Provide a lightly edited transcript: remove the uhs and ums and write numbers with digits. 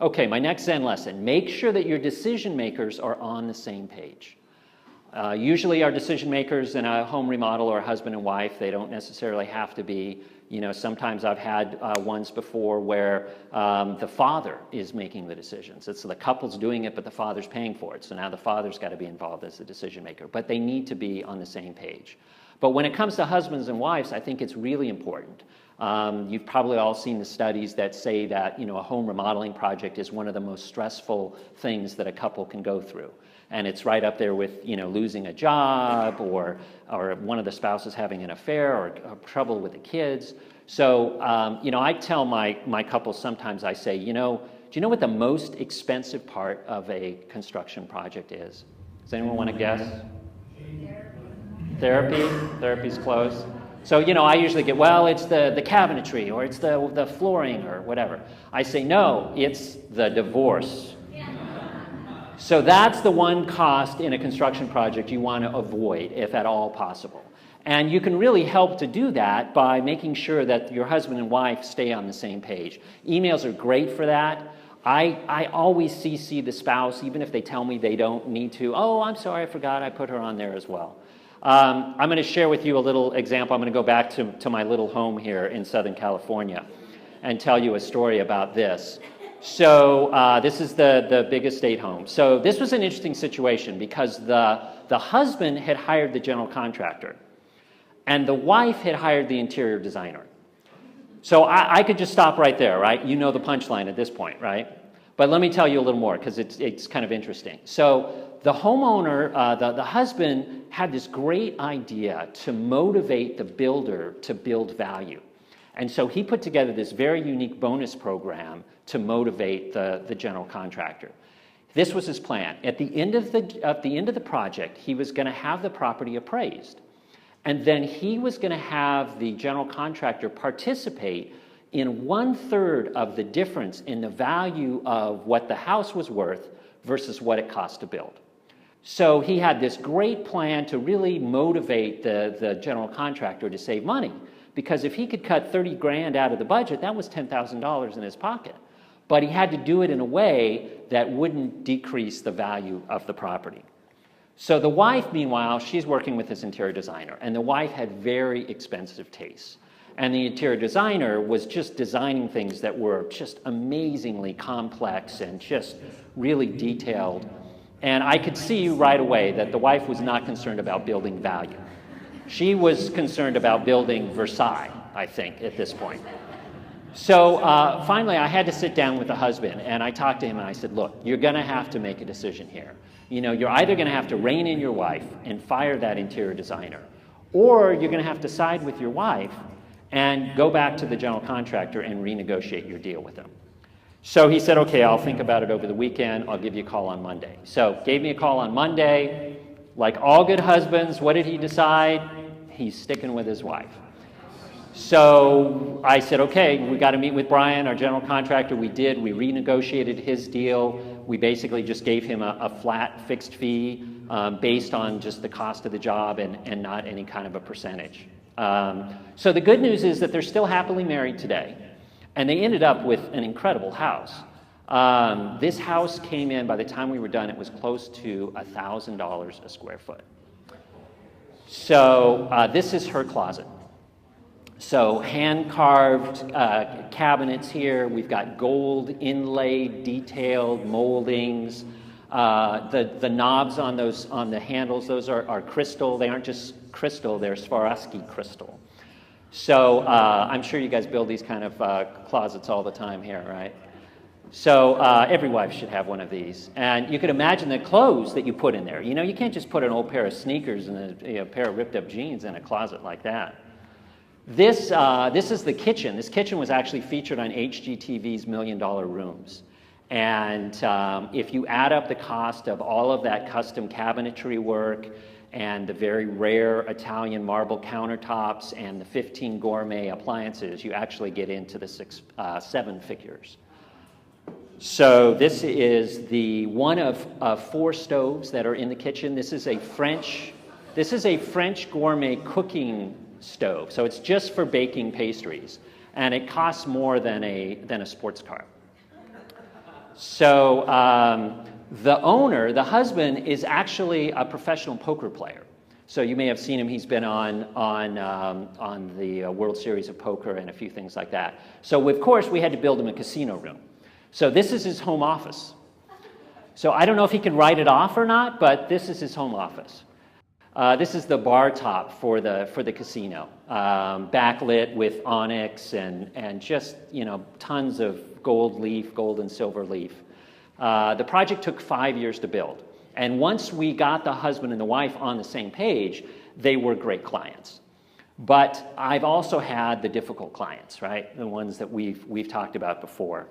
Okay, my next Zen lesson. Make sure that your decision makers are on the same page. Usually our decision makers in a home remodel are husband and wife. They don't necessarily have to be. You know, sometimes I've had ones before where the father is making the decisions. It's the couple's doing it, but the father's paying for it. So now the father's got to be involved as the decision maker. But they need to be on the same page. But when it comes to husbands and wives, I think it's really important. You've probably all seen the studies that say that, you know, a home remodeling project is one of the most stressful things that a couple can go through. And it's right up there with, you know, losing a job or one of the spouses having an affair or trouble with the kids. So, you know, I tell my couples sometimes, I say, you know, do you know what the most expensive part of a construction project is? Does anyone want to guess? Therapy? Therapy's close. So, you know, I usually get, well, it's the cabinetry or it's the flooring or whatever. I say, no, it's the divorce. So that's the one cost in a construction project you want to avoid, if at all possible. And you can really help to do that by making sure that your husband and wife stay on the same page. Emails are great for that. I always CC the spouse, even if they tell me they don't need to. Oh, I'm sorry, I forgot, I put her on there as well. I'm going to share with you a little example. I'm going to go back to my little home here in Southern California and tell you a story about this. So this is the big estate home. So this was an interesting situation because the husband had hired the general contractor and the wife had hired the interior designer. So I could just stop right there, right? You know the punchline at this point, right? But let me tell you a little more because it's kind of interesting. So the homeowner, the husband had this great idea to motivate the builder to build value. And so he put together this very unique bonus program to motivate the general contractor. This was his plan. At the end of the project, he was going to have the property appraised. And then he was going to have the general contractor participate in 1/3 of the difference in the value of what the house was worth versus what it cost to build. So he had this great plan to really motivate the general contractor to save money. Because if he could cut 30 grand out of the budget, that was $10,000 in his pocket. But he had to do it in a way that wouldn't decrease the value of the property. So the wife, meanwhile, she's working with this interior designer, and the wife had very expensive tastes. And the interior designer was just designing things that were just amazingly complex and just really detailed. And I could see right away that the wife was not concerned about building value. She was concerned about building Versailles, I think, at this point. So finally, I had to sit down with the husband, and I talked to him, and I said, look, you're going to have to make a decision here. You know, you're either going to have to rein in your wife and fire that interior designer, or you're going to have to side with your wife and go back to the general contractor and renegotiate your deal with them. So he said, okay, I'll think about it over the weekend. I'll give you a call on Monday. So gave me a call on Monday. Like all good husbands, what did he decide? He's sticking with his wife. So I said, okay, we got to meet with Brian, our general contractor. We did. We renegotiated his deal. We basically just gave him a flat fixed fee based on just the cost of the job and not any kind of a percentage. So the good news is that they're still happily married today. And they ended up with an incredible house. This house came in, by the time we were done, it was close to $1,000 a square foot. So this is her closet. So hand-carved cabinets here. We've got gold inlaid, detailed moldings. The knobs on the handles, those are crystal. They aren't just crystal, they're Swarovski crystal. So I'm sure you guys build these kind of closets all the time here, right? So every wife should have one of these. And you can imagine the clothes that you put in there. You know, you can't just put an old pair of sneakers and a pair of ripped up jeans in a closet like that. This is the kitchen. This kitchen was actually featured on HGTV's $1 Million Rooms. And if you add up the cost of all of that custom cabinetry work and the very rare Italian marble countertops and the 15 gourmet appliances, you actually get into the 7 figures. So this is the one of 4 stoves that are in the kitchen. This is a French gourmet cooking stove. So it's just for baking pastries, and it costs more than a sports car. So the owner, the husband, is actually a professional poker player. So you may have seen him. He's been on the World Series of Poker and a few things like that. So of course we had to build him a casino room. So this is his home office. So I don't know if he can write it off or not, but this is his home office. This is the bar top for the casino, backlit with onyx and just, you know, tons of gold and silver leaf. The project took 5 years to build. And once we got the husband and the wife on the same page, they were great clients. But I've also had the difficult clients, right? The ones that we've talked about before.